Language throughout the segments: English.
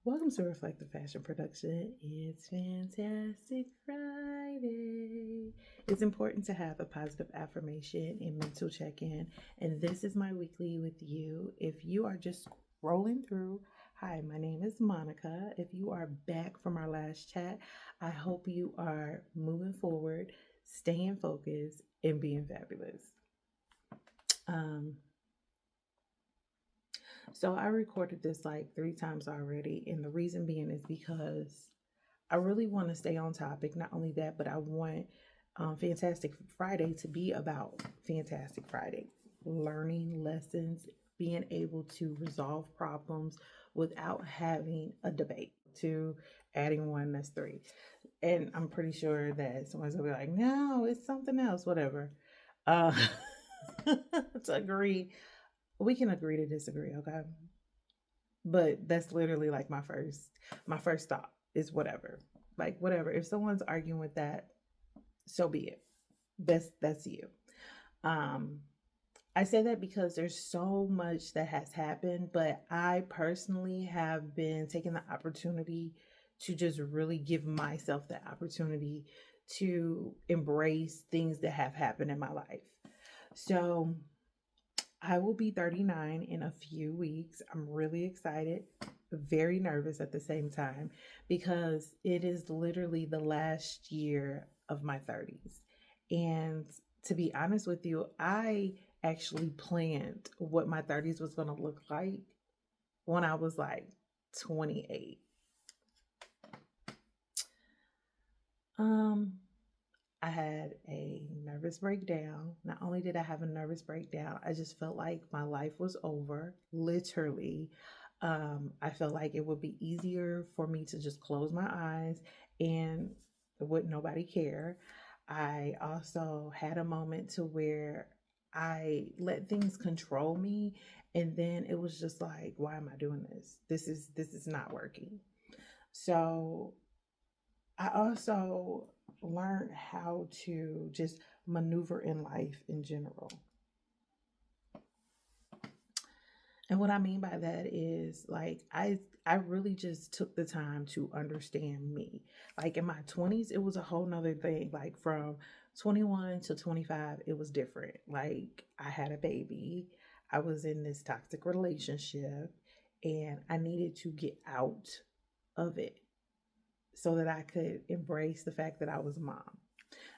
Welcome to Reflective Fashion Production. It's Fantastic Friday. It's important to have a positive affirmation and mental check in. And this is my weekly with you. If you are just scrolling through, hi, my name is Monica. If you are back from our last chat, I hope you are moving forward, staying focused, and being fabulous. Um, so I recorded this like 3 times already, and the reason being is because I really want to stay on topic. Not only that, but I want Fantastic Friday to be about Fantastic Friday, learning lessons, being able to resolve problems without having a debate. To adding one, that's three. And I'm pretty sure that someone's gonna be like, no, it's something else, whatever. Uh, to agree, we can agree to disagree, okay? But that's literally like my first thought is whatever. Like whatever. If someone's arguing with that, so be it. That's you. Um I say that because there's so much that has happened, but I personally have been taking the opportunity to just really give myself the opportunity to embrace things that have happened in my life. So I will be 39 in a few weeks. I'm really excited, very nervous at the same time because it is literally the last year of my 30s. And to be honest with you, I actually planned what my 30s was going to look like when I was like 28. Um I had a nervous breakdown. Not only did I have a nervous breakdown, I just felt like my life was over, literally. I felt like it would be easier for me to just close my eyes and would nobody care. I also had a moment to where I let things control me, and then it was just like, why am I doing this? This is not working. So I also learned how to just maneuver in life in general. And what I mean by that is like I really just took the time to understand me. Like in my 20s, it was a whole nother thing. Like from 21 to 25, it was different. Like I had a baby. I was in this toxic relationship and I needed to get out of it so that I could embrace the fact that I was a mom.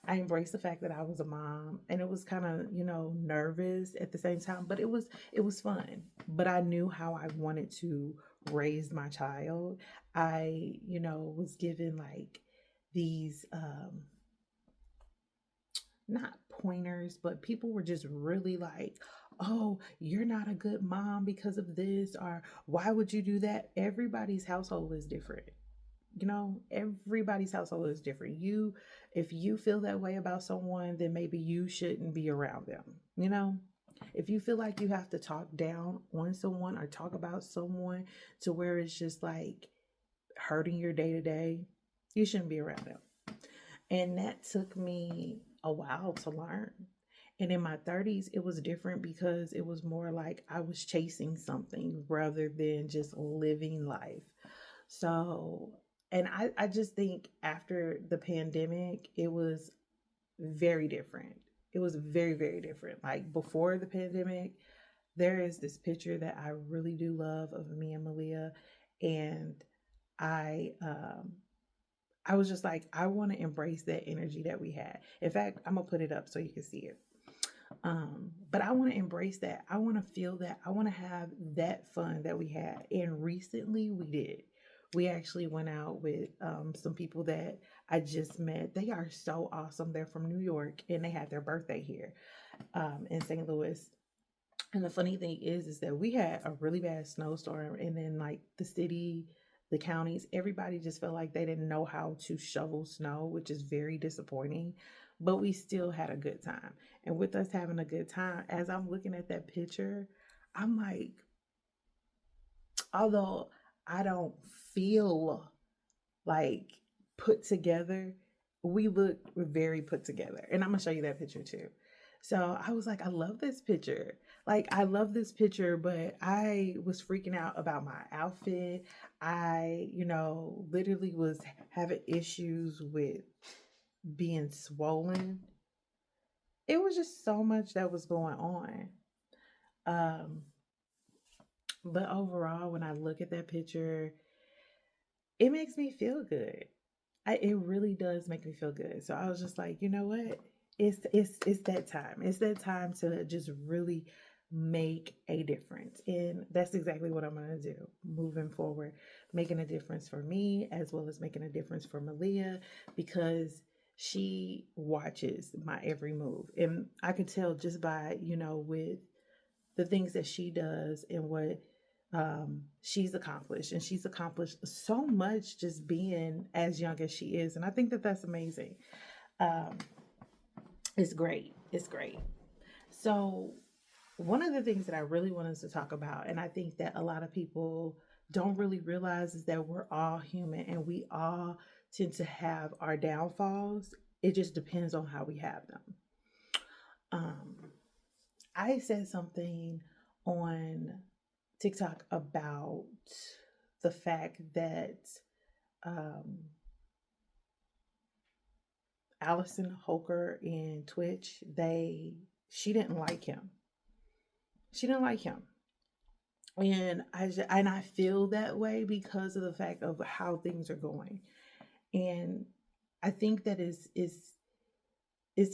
I embraced the fact that I was a mom, and it was kind of, nervous at the same time, but it was fun. But I knew how I wanted to raise my child. I, was given like these not pointers, but people were just really like, "Oh, you're not a good mom because of this," or "Why would you do that?" Everybody's household is different. Everybody's household is different. If you feel that way about someone, then maybe you shouldn't be around them. If you feel like you have to talk down on someone or talk about someone to where it's just like hurting your day to day, you shouldn't be around them. And that took me a while to learn. And in my 30s, it was different because it was more like I was chasing something rather than just living life. So, and I just think after the pandemic, it was very different. It was very, very different. Like before the pandemic, there is this picture that I really do love of me and Malia. And I, I was just like, I want to embrace that energy that we had. In fact, I'm gonna put it up so you can see it. But I want to embrace that. I want to feel that. I want to have that fun that we had. And recently we did. We actually went out with some people that I just met. They are so awesome. They're from New York and they had their birthday here in St. Louis. And the funny thing is that we had a really bad snowstorm, and then like the city, the counties, everybody just felt like they didn't know how to shovel snow, which is very disappointing. But we still had a good time. And with us having a good time, as I'm looking at that picture, I'm like, although I don't feel like put together, we look very put together. And I'm gonna show you that picture too. So I was like, I love this picture. Like, I love this picture, but I was freaking out about my outfit. I, literally was having issues with being swollen. It was just so much that was going on. Um, but overall, when I look at that picture, it makes me feel good. It really does make me feel good. So I was just like, you know what? It's that time. It's that time to just really make a difference. And that's exactly what I'm gonna do moving forward, making a difference for me as well as making a difference for Malia, because she watches my every move. And I could tell just by, with the things that she does and what she's accomplished. And she's accomplished so much just being as young as she is. And I think that that's amazing. Um, it's great. It's great. So, one of the things that I really wanted to talk about, and I think that a lot of people don't really realize, is that we're all human and we all tend to have our downfalls. It just depends on how we have them. Um, I said something on TikTok about the fact that um, Allison Holker in Twitch, she didn't like him. She didn't like him, and I feel that way because of the fact of how things are going, and I think that is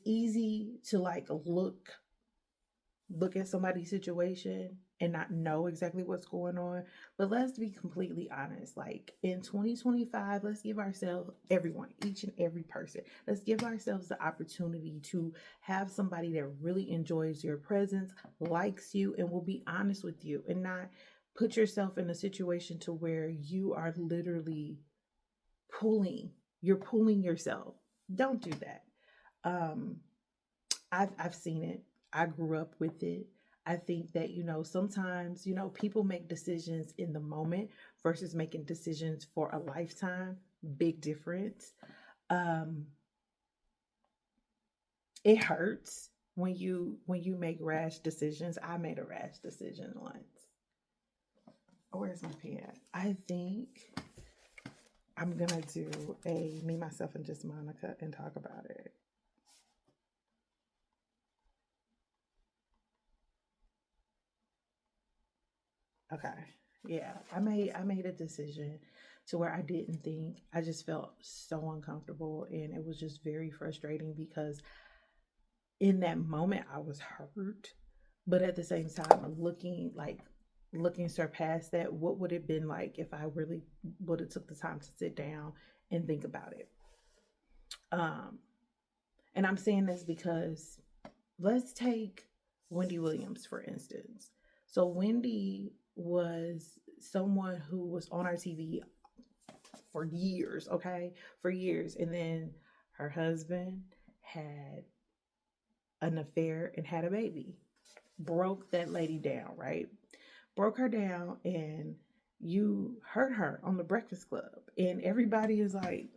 easy to like look at somebody's situation and not know exactly what's going on. But let's be completely honest. Like in 2025, let's give ourselves, everyone, each and every person, let's give ourselves the opportunity to have somebody that really enjoys your presence, likes you, and will be honest with you and not put yourself in a situation to where you are literally pulling, you're pulling yourself. Don't do that. Um, I've seen it. I grew up with it. I think that, sometimes, people make decisions in the moment versus making decisions for a lifetime. Big difference. Um, it hurts when you make rash decisions. I made a rash decision once. Oh, where's my pen? I think I'm gonna do a me, myself, and just Monica and talk about it. Okay. Yeah. I made a decision to where I didn't think. I just felt so uncomfortable and it was just very frustrating because in that moment I was hurt, but at the same time looking surpassed that, what would it have been like if I really would have took the time to sit down and think about it. Um and I'm saying this because let's take Wendy Williams, for instance. So, Wendy was someone who was on our TV for years, okay? For years. And then her husband had an affair and had a baby. Broke that lady down, right? Broke her down, and you heard her on the Breakfast Club. And everybody is like,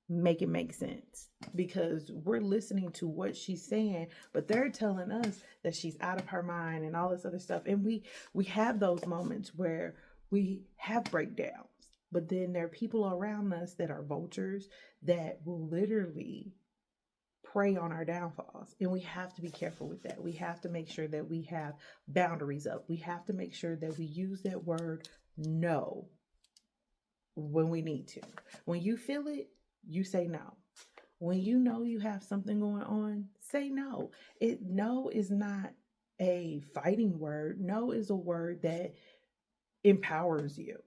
make it make sense, because we're listening to what she's saying, but they're telling us that she's out of her mind and all this other stuff. And we have those moments where we have breakdowns, but then there are people around us that are vultures that will literally prey on our downfalls, and we have to be careful with that. We have to make sure that we have boundaries up. We have to make sure that we use that word no when we need to. When you feel it, you say no. When you know you have something going on, say no. No is not a fighting word. No is a word that empowers you.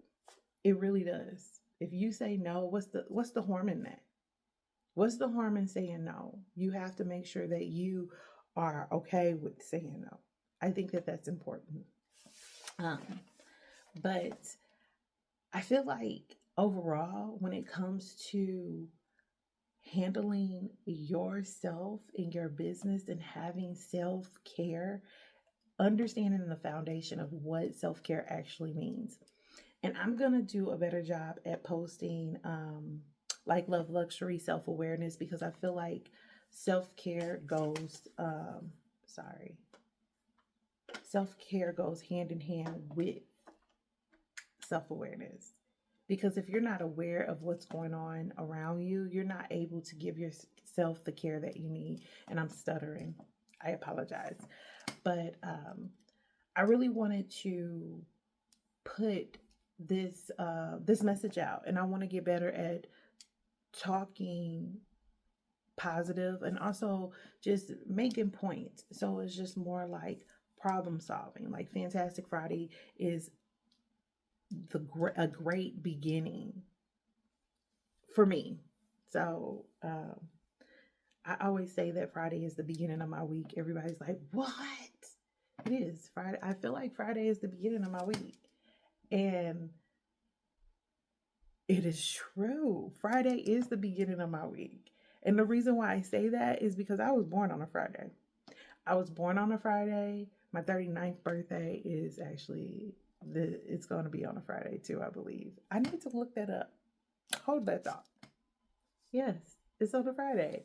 It really does. If you say no, what's the harm in that? What's the harm in saying no? You have to make sure that you are okay with saying no. I think that that's important. Um, but I feel like overall, when it comes to handling yourself in your business and having self care, understanding the foundation of what self care actually means. And I'm going to do a better job at posting like love, luxury, self awareness, because I feel like self care goes, sorry. self-care goes hand in hand with self-awareness. Because if you're not aware of what's going on around you, you're not able to give yourself the care that you need. And I'm stuttering. I apologize. But I really wanted to put this message out, and I want to get better at talking positive and also just making points. So it's just more like problem solving. Like Fantastic Friday is a great beginning for me. So I always say that Friday is the beginning of my week. Everybody's like, "What?" It is Friday. I feel like Friday is the beginning of my week, and it is true. Friday is the beginning of my week. And the reason why I say that is because I was born on a Friday. I was born on a Friday. My 39th birthday is actually it's going to be on a Friday too, I believe. I need to look that up. Hold that thought. Yes, it's on a Friday.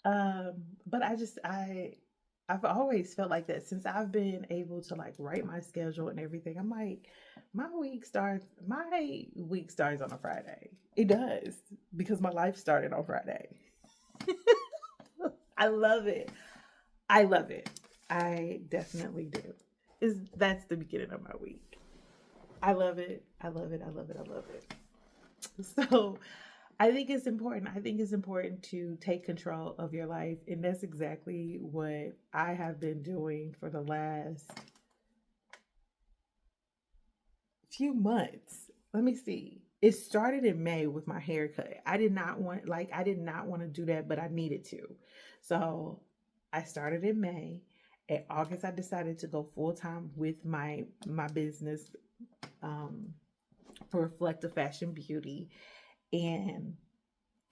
But I've always felt like that since I've been able to like write my schedule and everything. I'm like, my week starts on a Friday. It does because my life started on Friday. I love it. I love it. I definitely do. That's the beginning of my week. I love it. I love it. I love it. I love it. So I think it's important. I think it's important to take control of your life. And that's exactly what I have been doing for the last few months. Let me see. It started in May with my haircut. I did not want to do that, but I needed to. So I started in May. In August, I decided to go full time with my business, um, for Reflective Fashion Beauty. And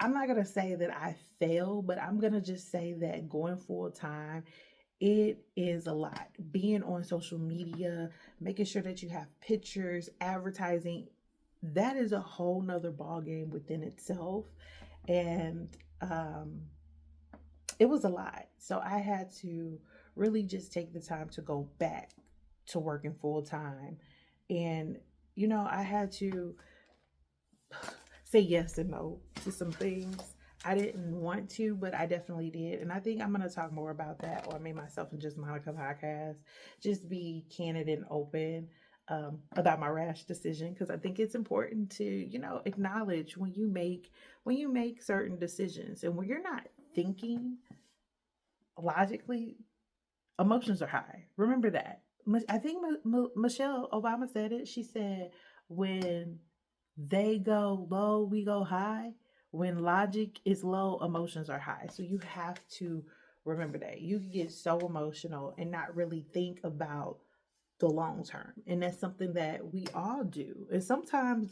I'm not going to say that I failed, but I'm going to just say that going full time, it is a lot. Being on social media, making sure that you have pictures, advertising, that is a whole nother ball game within itself. And it was a lot. So I had to really just take the time to go back to working full time. And, I had to say yes and no to some things. I didn't want to, but I definitely did. And I think I'm going to talk more about that on Me, Myself, and Just Monica podcast. Just be candid and open about my rash decision because I think it's important to, acknowledge when you make certain decisions and when you're not thinking logically, emotions are high. Remember that. I think Michelle Obama said it. She said, when they go low, we go high. When logic is low, emotions are high. So you have to remember that. You can get so emotional and not really think about the long term. And that's something that we all do. And sometimes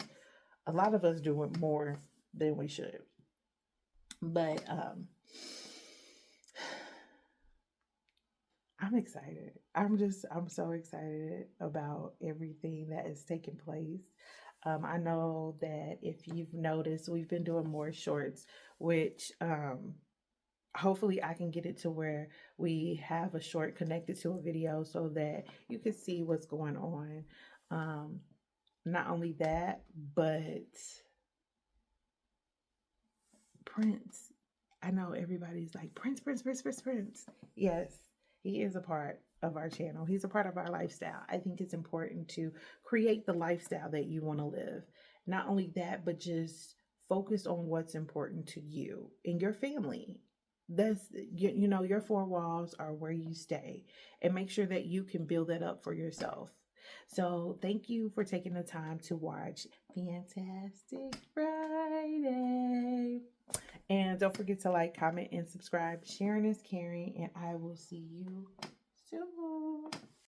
a lot of us do it more than we should. But I'm excited. I'm so excited about everything that is taking place. I know that if you've noticed, we've been doing more shorts, which hopefully I can get it to where we have a short connected to a video so that you can see what's going on. Um, Not only that, but Prince. I know everybody's like, Prince, Prince, Prince, Prince, Prince. Yes, he is a part of our channel. He's a part of our lifestyle. I think it's important to create the lifestyle that you want to live. Not only that, but just focus on what's important to you and your family. Your four walls are where you stay, and make sure that you can build that up for yourself. So thank you for taking the time to watch Fantastic Friday. And don't forget to like, comment, and subscribe. Sharing is caring, and I will see you soon.